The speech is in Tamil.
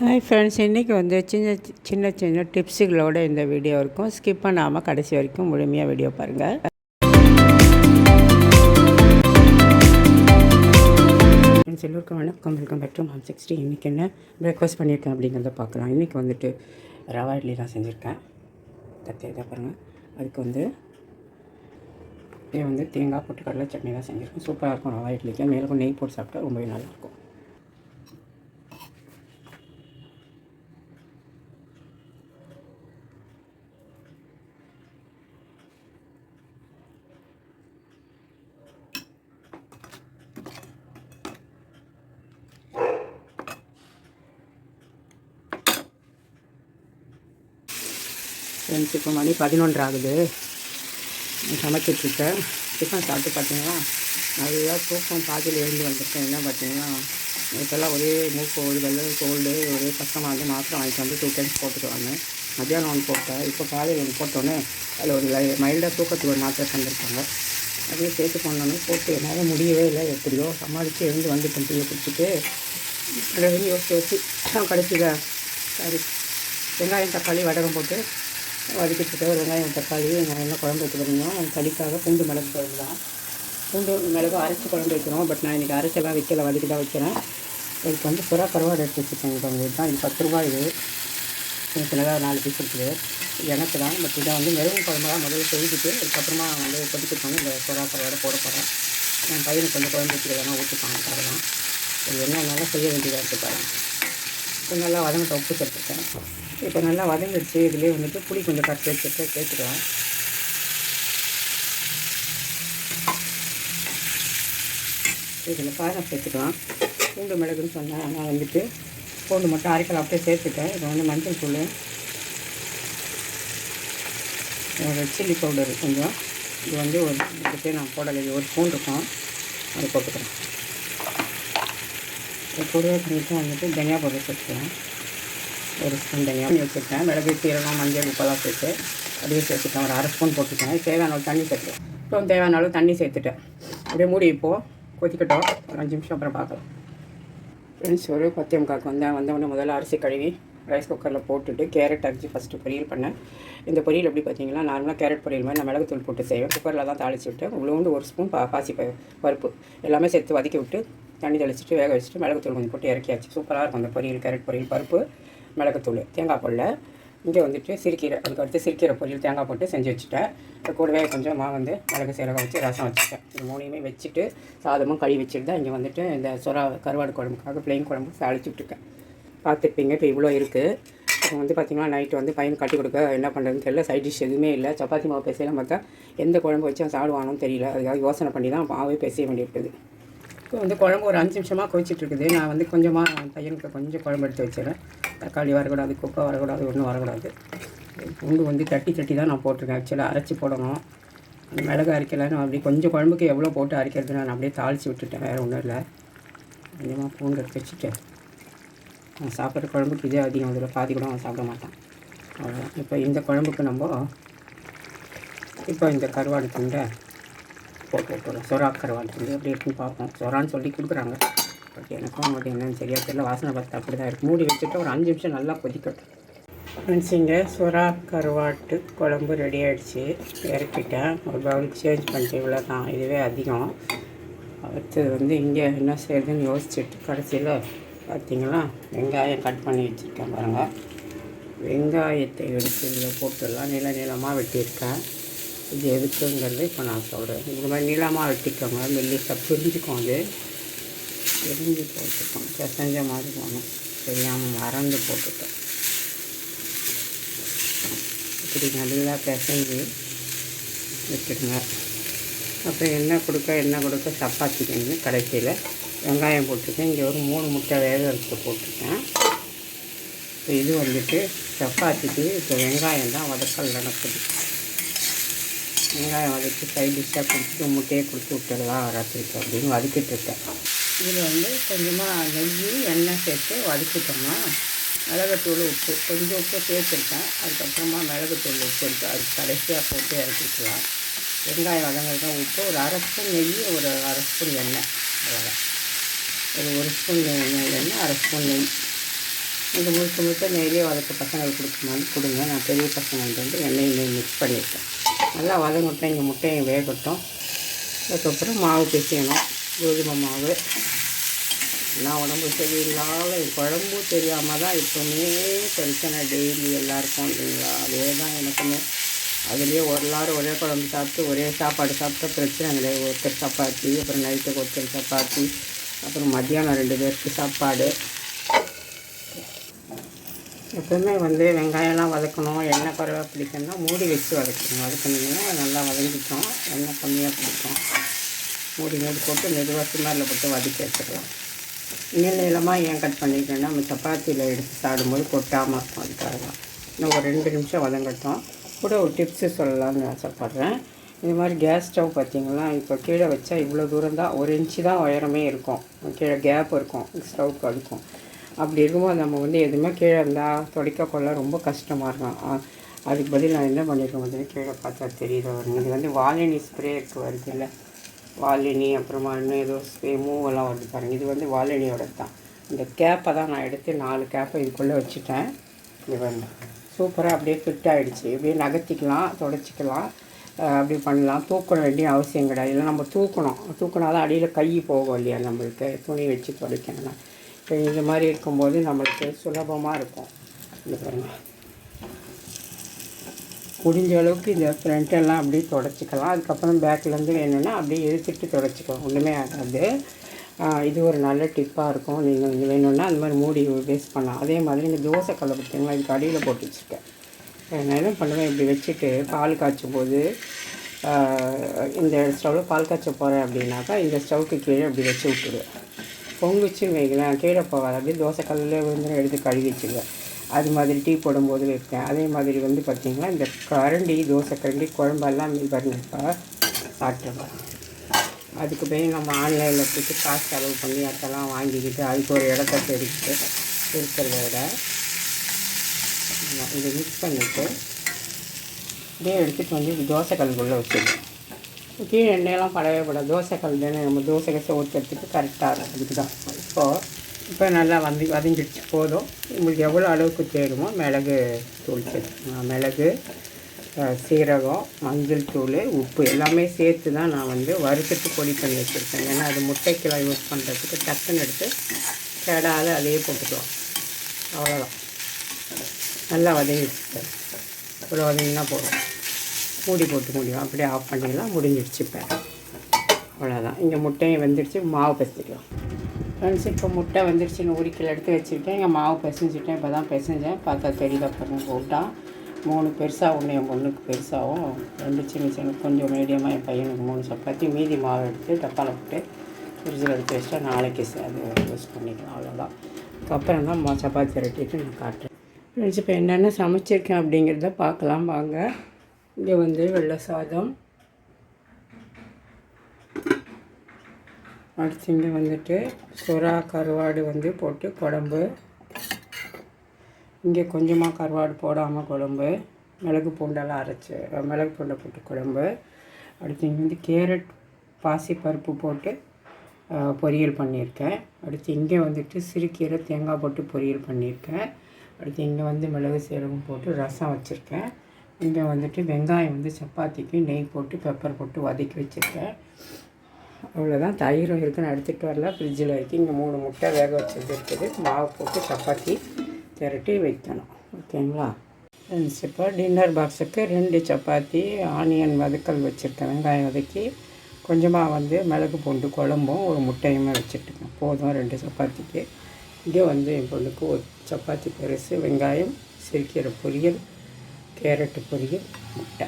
ஹாய் ஃப்ரெண்ட்ஸ், இன்றைக்கி வந்து சின்ன சின்ன டிப்ஸுகளோட இந்த வீடியோ இருக்கும். ஸ்கிப் பண்ணாமல் கடைசி வரைக்கும் முழுமையாக வீடியோ பாருங்கள். ஃப்ரெண்ட்ஸ் எல்லோருக்கும் வணக்கம், வெல்கம் பேக் டு மாம் 60. இன்றைக்கி என்ன பிரேக்ஃபாஸ்ட் பண்ணியிருக்கேன் அப்படிங்கிறத பார்க்கலாம். இன்றைக்கி வந்துட்டு ரவா இட்லி தான் செஞ்சுருக்கேன். தத்தையாக பாருங்கள். அதுக்கு வந்து தேங்காய் போட்டு கடலை சட்னி தான் செஞ்சுருக்கேன். சூப்பராக இருக்கும் ரவா இட்லிக்கு. மேலும் நெய் போட்டு சாப்பிட்டா ரொம்பவே நல்லாயிருக்கும். ஃப்ரெண்ட்ஸ், இப்போ மணி 11 ஆகுது. சமைச்சிட்ருக்கேன். டிஃபன் சாப்பிட்டு பார்த்தீங்கன்னா நிறையா தூக்கம் பாதியில் எழுந்து வந்திருக்கேன். என்ன பார்த்தீங்கன்னா இப்போல்லாம் ஒரே மூக்கு ஒருகள் கோல்டு ஒரே கஷ்டமாக வந்து மாத்திரை வாங்கிட்டு வந்து 2 டைம்ஸ் போட்டுக்குவாங்க. மத்தியானம் ஒன்று போட்டேன். இப்போ காலையில் ஒன்று போட்டோன்னே அதில் ஒரு மைல்டாக தூக்கத்துக்கு ஒரு மாத்திரை தந்திருக்காங்க. அதையும் சேர்த்து போனோன்னே போட்டு என்னால் முடியவே இல்லை. எப்படியோ சமாளித்து எழுந்து வந்துட்டேன். டீயை குடிச்சிட்டு அதை யோசிச்சு கடைசியில் சரி வெங்காயம் தக்காளி வடகம் போட்டு வதக்கிட்டு வெங்காயம் தக்காளி நான் என்ன குழம்பு வைக்கிறோம். களிக்காக பூண்டு மிளகு குழம்பு தான். பூண்டு மிளகு அரைச்சி குழம்பு வைக்கிறோம். பட் நான் இன்றைக்கி அரைச்செல்லாம் வைக்கல, வதக்கி தான் வைக்கிறேன். இதுக்கு வந்து புறா கருவாடு எடுத்து வச்சுருக்கேன். இப்போ உங்களுக்கு தான் இது 10 ரூபா. இது சின்னதாக 4 பீஸ் இருக்குது. எனக்கு தான். பட் இதை வந்து மெருகும் குழம்பு தான் முதல்ல செய்துட்டு அதுக்கப்புறமா வந்து கொதிக்கிட்டு இந்த புறா கருவாடை போட போகிறேன். என் பையனுக்கு கொஞ்சம் குழம்பு வச்சுக்கலாம் ஊற்றிப்பாங்க. அதெல்லாம் இது என்னென்னால செய்ய வேண்டியதாக இருக்குது பாருங்கள். இப்போ நல்லா வதங்கிட்ட உப்பு சேர்த்துருக்கேன். இப்போ நல்லா வதங்கிடுச்சு. இதுலேயே வந்துட்டு புளி கொஞ்சம் கரைச்சி வச்சுட்டு சேர்த்துக்கலாம். இதில் காரம் சேர்த்துக்கலாம். பூண்டு மிளகுன்னு சொன்னேன். நான் வந்துட்டு பூண்டு மட்டும் அரைக்கலாம் அப்படியே சேர்த்துட்டேன். இப்போ வந்து மஞ்சள் தூள், ரெட் சில்லி பவுடர் கொஞ்சம். இது வந்து ஒரு நான் போடலை. ஒரு ஸ்பூன் இருக்கும், அது போட்டுக்கிறேன். கூடவே பண்ணிவிட்டு வந்துட்டு தனியா பவுடர் சேர்த்துக்கலாம். ஒரு ஸ்பூன் தனியா வச்சுருக்கேன். மிளகு சீரகம் மஞ்சள் உப்பெல்லாம் சேர்த்து அப்படியே சேர்த்துட்டேன். ஒரு 1/2 ஸ்பூன் போட்டுருக்கேன். தேவையான அளவு தண்ணி சேர்த்துட்டேன். இப்போ தேவையான அளவு தண்ணி சேர்த்துட்டேன். அப்படியே மூடி இப்போது கொதிக்கட்டும். ஒரு 5 நிமிஷம் அப்புறம் பார்க்கலாம். ஃப்ரெண்ட்ஸ், ஒரு 10:45 வந்தவொடனே முதல்ல அரிசி கழுவி ரைஸ் குக்கரில் போட்டுட்டு கேரட் அரிசி ஃபஸ்ட்டு பொரியல் பண்ணேன். இந்த பொரியல் எப்படி பார்த்தீங்கன்னா நார்மலாக கேரட் பொரியல் மாதிரி நான் மிளகுத்தூள் போட்டு செய்வேன். குக்கரில் தான் தாளித்து விட்டேன். உள்ள 1 ஸ்பூன் பாசி பருப்பு எல்லாமே சேர்த்து வதக்கி விட்டு தண்ணி தெளிச்சிட்டு வேக வச்சுட்டு மிளகுத்தூள் கொஞ்சம் போட்டு இறக்கியாச்சு. சூப்பராக இருக்கும் அந்த பொரியல். கேரட் பொரியல், பருப்பு, மிளகுத்தூள், தேங்காய் போடல. இங்கே வந்துட்டு சிறுக்கீரை, அதுக்கடுத்து சிறுக்கீரை பொரியல் தேங்காய் போட்டு செஞ்சு வச்சுட்டேன். இப்போ கூடவே கொஞ்சம் வந்து மிளகு சீரகம் வச்சு ரசம் வச்சுட்டேன். இது 3யுமே வச்சுட்டு சாதமும் கழுவி வச்சுட்டு தான் இங்கே வந்துட்டு இந்த கருவாடு குழம்புக்காக பிளெயின் குழம்பு தாளிச்சு விட்டுருக்கேன். பார்த்துருப்பீங்க. இப்போ இவ்வளோ இருக்குது. இப்போ வந்து பார்த்திங்கன்னா நைட்டு வந்து பையன் கட்டி கொடுக்க என்ன பண்ணுறதுன்னு தெரியல. சைட் டிஷ் எதுவுமே இல்லை. சப்பாத்தி மாவு பேசலாம் பார்த்தா எந்த குழம்பு வச்சு அவன் சாப்பிடுவானோன்னு தெரியல. அதுக்காக யோசனை பண்ணி தான் மாவே பேச வேண்டியிருக்குது. இப்போ வந்து குழம்பு ஒரு 5 நிமிஷமாக கொதிச்சிட்ருக்குது. நான் வந்து கொஞ்சமாக பையனுக்கு கொஞ்சம் குழம்பு எடுத்து வச்சிடறேன். தக்காளி வரக்கூடாது, குப்பை வரக்கூடாது, ஒன்றும் வரக்கூடாது. பூண்டு வந்து தட்டி தான் நான் போட்டிருக்கேன். ஆக்சுவலாக அரைச்சி போடணும். அந்த மிளகு அரைக்கலான்னு அப்படி கொஞ்சம் குழம்புக்கு எவ்வளோ போட்டு அரைக்கிறது நான் அப்படியே தாளித்து விட்டுட்டேன். வேறு ஒன்றும் இல்லை. கொஞ்சமாக பூண்டு எடுத்து வச்சுட்டு நான் சாப்பிட்ற குழம்புக்கு இதே அதிகம். அதில் பாதி கூட அவன் சாப்பிட மாட்டான். அவ்வளோதான். இப்போ இந்த குழம்புக்கு இப்போ இந்த கருவாடு துண்டை போட்டு விட்டுறோம். சொரா கருவாடு வந்து எப்படி இருக்குன்னு பார்ப்போம். சொரான்னு சொல்லி கொடுக்குறாங்க. பட் எனக்கும் அவங்களுக்கு என்னென்னு சரியாக தெரியல. வாசனை பார்த்து அப்படி தான் இருக்குது. மூடி வச்சுட்டு ஒரு 5 நிமிஷம் நல்லா கொதிக்கட்டும். ஃப்ரெண்ட்ஸ், இங்கே சொரா கருவாட்டு குழம்பு ரெடி ஆகிடுச்சு. இறக்கிட்டேன். ஒரு பவுலுக்கு சேஞ்ச் பண்ணிட்டு இவ்வளோ தான். இதுவே அதிகம். அடுத்தது வந்து இங்கே என்ன செய்யுதுன்னு யோசிச்சுட்டு கடைசியில் பார்த்திங்கன்னா வெங்காயம் கட் பண்ணி வச்சுருக்கேன் பாருங்கள். வெங்காயத்தை எடுத்து இதில் போட்டுடலாம். நீளமாக வெட்டியிருக்கேன். இது எதுக்குங்கிறது இப்போ நான் சொல்கிறேன். இந்த மாதிரி நீளமாக வெட்டிக்கோங்க. மெல்லிசாக பிரிஞ்சுக்கும். அது பிரிஞ்சு போட்டுக்கோங்க. பிசைஞ்ச மாதிரி போகணும். தெரியாமல் மறந்து போட்டுட்டேன். இப்படி நல்லா பிசைஞ்சு வச்சுடுங்க. அப்புறம் எண்ணெய் கொடுக்க சப்பாத்திக்கு கடைசியில் வெங்காயம் போட்டுருக்கேன். இங்கே ஒரு 3 முட்டை வேக வச்சு போட்டிருக்கேன். இப்போ இது வந்துட்டு சப்பாத்திக்கு இப்போ வெங்காயம் தான் வதக்கல் நடக்குது. வெங்காயம் வதக்கி சைட் டிஷ்ஷாக கொடுத்துட்டு முட்டையை கொடுத்து விட்டுடலாம் ராத்திரிக்கு அப்படின்னு வதக்கிட்டுருக்கேன். இதில் வந்து கொஞ்சமாக நெய் எண்ணெய் சேர்த்து வதக்கிட்டோம்னா மிளகுத்தூள் உப்பு கொஞ்சம் உப்பு சேர்த்துருக்கேன். அதுக்கப்புறமா மிளகுத்தூள் உப்பு இருக்குது. அது கடைசியாக போட்டு இறக்கிக்கலாம். வெங்காயம் வதங்கிறது தான் உப்பு. ஒரு 1/2 ஸ்பூன் நெய், ஒரு 1/2 ஸ்பூன் எண்ணெய். அவ்வளோதான். ஒரு ஸ்பூன் எண்ணெய், 1/2 ஸ்பூன் நெய் இது முழுக்க நெய்லேயே வதக்க பசங்களுக்கு கொடுங்க. நான் பெரிய பசங்களுக்கு வந்து எண்ணெய் மிக்ஸ் பண்ணியிருக்கேன். நல்லா வதங்கட்டும், இங்கே முட்டையை வேகட்டும். அதுக்கப்புறம் மாவு பிசையணும். கோதுமை மாவு. நான் உடம்பு சரியில்லாத குழம்பு தெரியாமல் தான் இப்போவுமே பிரச்சனை டெய்லி எல்லாருக்கும் இல்லைங்களா? அதே தான் எனக்குமே. அதுலேயே எல்லாரும் ஒரே குழம்பு சாப்பிட்டு ஒரே சாப்பாடு சாப்பிட்டா பிரச்சனை கிடையாது. ஒருத்தர் சப்பாத்தி, அப்புறம் நைட்டுக்கு ஒருத்தர் சப்பாத்தி, அப்புறம் மத்தியானம் 2 பேருக்கு சாப்பாடு. எப்பவுமே வந்து வெங்காயம்லாம் வதக்கணும். எண்ணெய் குறைவாக பிடிக்கணும்னா மூடி வச்சு வதக்கணும். வதக்கினீங்கன்னா நல்லா வதங்கிட்டோம். எண்ணெய் கம்மியாக பிடிக்கும். மூடி போட்டு மெதுவாக சிம்மரில் போட்டு வதக்கி வச்சுக்கலாம். நீளமாக ஏன் கட் பண்ணிட்டேன்னா நம்ம சப்பாத்தியில் எடுத்து சாப்பிடும்போது கொட்டாமல் இருக்கும். அதுக்காக தான். இன்னும் ஒரு 2 நிமிஷம் வதங்கட்டும். கூட ஒரு டிப்ஸு சொல்லலாம்னு ஆசைப்பட்றேன். இது மாதிரி கேஸ் ஸ்டவ் பார்த்திங்கன்னா இப்போ கீழே வச்சா இவ்வளோ தூரம் தான், 1 இன்ச்சு தான் உயரமே இருக்கும். கீழே கேப் இருக்கும் ஸ்டவ்க்கு. அதுக்கும் அப்படி இருக்கும்போது நம்ம வந்து எதுவுமே கீழே இருந்தால் துடைக்க கொள்ள ரொம்ப கஷ்டமாக இருக்கும். அதுக்கு பதில் நான் என்ன பண்ணியிருக்கேன் வந்து கீழே பார்த்தா தெரியுது வருங்க. இது வந்து வாலினி ஸ்ப்ரே வருது இல்லை, வாலினி அப்புறமா இன்னும் ஏதோ ஸ்ப்ரே மூவெல்லாம் வருது பாருங்கள். இது வந்து வாலினியோட தான். இந்த கேப்பை தான் நான் எடுத்து 4 கேப்பை இதுக்குள்ளே வச்சுட்டேன். இது வந்து சூப்பராக அப்படியே ஃபிட் ஆகிடுச்சு. இப்படியே நகர்த்திக்கலாம், துடைச்சிக்கலாம், அப்படி பண்ணலாம். தூக்க வேண்டிய அவசியம் கிடையாது. இல்லை நம்ம தூக்கினா தான் அடியில் கை போகும் இல்லையா நம்மளுக்கு, துணி வச்சு துடைக்கணும்னா. இப்போ இந்த மாதிரி இருக்கும்போது நம்மளுக்கு சுலபமாக இருக்கும். இது பாருங்கள், முடிஞ்ச அளவுக்கு இந்த ஃப்ரண்ட்டெல்லாம் அப்படியே துடைச்சிக்கலாம். அதுக்கப்புறம் பேக்கிலேருந்து வேணும்னா அப்படியே இழுத்துட்டு துடைச்சிக்கலாம். ஒன்றுமே ஆகாது. இது ஒரு நல்ல டிப்பாக இருக்கும். நீங்கள் இங்கே வேணும்னா அந்த மாதிரி மூடி வேஸ்ட் பண்ணலாம். அதே மாதிரி இந்த தோசை கல்லை பார்த்தீங்களா, இதுக்கு அடியில் போட்டு வச்சுருக்கேன். நான் என்ன பண்ணுவேன், இப்படி வச்சுட்டு பால் காய்ச்சும் போது இந்த ஸ்டவ்வில் பால் காய்ச்ச போகிறேன் அப்படின்னாக்கா இந்த ஸ்டவ்வுக்கு கீழே இப்படி வச்சு விட்டுடுவேன். பொங்குச்சுன்னு வைக்கலாம், கீழே போகாது. அப்படியே தோசை கல்லில் விழுந்து எடுத்து கழுவி வச்சுருவேன். அது மாதிரி டீ போடும்போது வைப்பேன். அதே மாதிரி வந்து பார்த்திங்கன்னா இந்த கரண்டி, தோசை கரண்டி, குழம்பெல்லாம் பாருங்கப்பா சாப்பிட்ருவேன். அதுக்கு போய் நம்ம ஆன்லைனில் போய்ட்டு காசு செலவு பண்ணி அதெல்லாம் வாங்கிக்கிட்டு அதுக்கு ஒரு இடத்த தேடிக்கிட்டு இருக்கிறத விட இதை மிக்ஸ் பண்ணிவிட்டு இதே எடுத்துகிட்டு வந்து தோசை கல்லுக்குள்ளே வச்சுருவேன். கீழே எண்ணெயெல்லாம் படவே படாது. தோசை கல் தானே, நம்ம தோசை கசை ஊற்றுறதுக்கு கரெக்டாக இருக்கும். அதுக்கு தான் இப்போ நல்லா வதங்கிடுச்சு. போதும். உங்களுக்கு எவ்வளோ அளவுக்கு தேடுமோ மிளகு தூள் சேர்த்துக்கணும். மிளகு, சீரகம், மஞ்சள் தூள், உப்பு எல்லாமே சேர்த்து தான் நான் வந்து வறுத்துட்டு பொடி பண்ணி வச்சுருக்கேன். ஏன்னா அது முட்டைக்கெல்லாம் யூஸ் பண்ணுறதுக்கு டக்குன்னு எடுத்து கேடாத அதையே போட்டுக்கலாம். அவ்வளோதான். நல்லா வதங்கிடுச்சு. இவ்வளோ வதங்கினா போதும். மூடி போட்டு முடியும். அப்படியே ஆஃப் பண்ணிடலாம். முடிஞ்சிடுச்சு. இப்போ அவ்வளோதான். இங்கே முட்டையும் வெந்துடுச்சு. மாவு பிசைக்கலாம். ஃப்ரெண்ட்ஸ், இப்போ முட்டை வந்துடுச்சுன்னு உரிக்கல எடுத்து வச்சுக்கிட்டேன். இங்கே மாவு பிசைஞ்சிட்டேன். இப்போ தான் பிசைஞ்சேன். பார்த்தா தெரியுதா பாருங்கள். போட்டா 3 பெருசாக, ஒன்று என் பொண்ணுக்கு பெருசாகவும் 2 சின்ன கொஞ்சம் மீடியமாக என் பையனுக்கு 3 சப்பாத்தி. மீதி மாவு எடுத்து டப்பாவில் போட்டு ஃப்ரிட்ஜில் எடுத்து வச்சுட்டா நாளைக்கு அது யூஸ் பண்ணிக்கலாம். அவ்வளோதான். அதுக்கப்புறம் தான் சப்பாத்தி ரெட்டிட்டு நான் காட்டுறேன். ஃப்ரெண்ட்ஸ், இப்போ என்னென்ன சமைச்சிருக்கேன் அப்படிங்கிறத பார்க்கலாம் வாங்க. இங்கே வந்து வெள்ளை சாதம், அடுத்து இங்கே வந்துட்டு சுறா கருவாடு வந்து போட்டு குழம்பு, இங்கே கொஞ்சமாக கருவாடு போடாமல் குழம்பு, மிளகு பூண்டெல்லாம் அரைச்சி மிளகு பூண்டை போட்டு குழம்பு, அடுத்து இங்கே வந்து கேரட் பாசிப்பருப்பு போட்டு பொரியல் பண்ணியிருக்கேன். அடுத்து இங்கே வந்துட்டு சிறுகீரை தேங்காய் போட்டு பொரியல் பண்ணியிருக்கேன். அடுத்து இங்கே வந்து மிளகு சீரகம் போட்டு ரசம் வச்சுருக்கேன். இங்கே வந்துட்டு வெங்காயம் வந்து சப்பாத்திக்கு நெய் போட்டு பெப்பர் போட்டு வதக்கி வச்சுருக்கேன். அவ்வளோதான். தயிரும் இருக்குது, நான் எடுத்துகிட்டு வரல, ஃப்ரிட்ஜில் இருக்குது. இங்கே 3 முட்டை வேக வச்சது இருக்குது. மாவு போட்டு சப்பாத்தி திரட்டி வைக்கணும். ஓகேங்களா ஃப்ரெண்ட்ஸ்? இப்போ டின்னர் பாக்ஸுக்கு 2 சப்பாத்தி, ஆனியன் வதக்கல் வச்சுருக்கேன். வெங்காயம் வதக்கி கொஞ்சமாக வந்து மிளகு பூண்டு குழம்பும் ஒரு முட்டையுமே வச்சுட்டுருக்கேன். போதும் 2 சப்பாத்திக்கு. இங்கே வந்து என் பொண்ணுக்கு ஒரு சப்பாத்தி பெருசு, வெங்காயம், சிறுகீரை பொரியல், கேரட்டு பொரியல், முட்டை.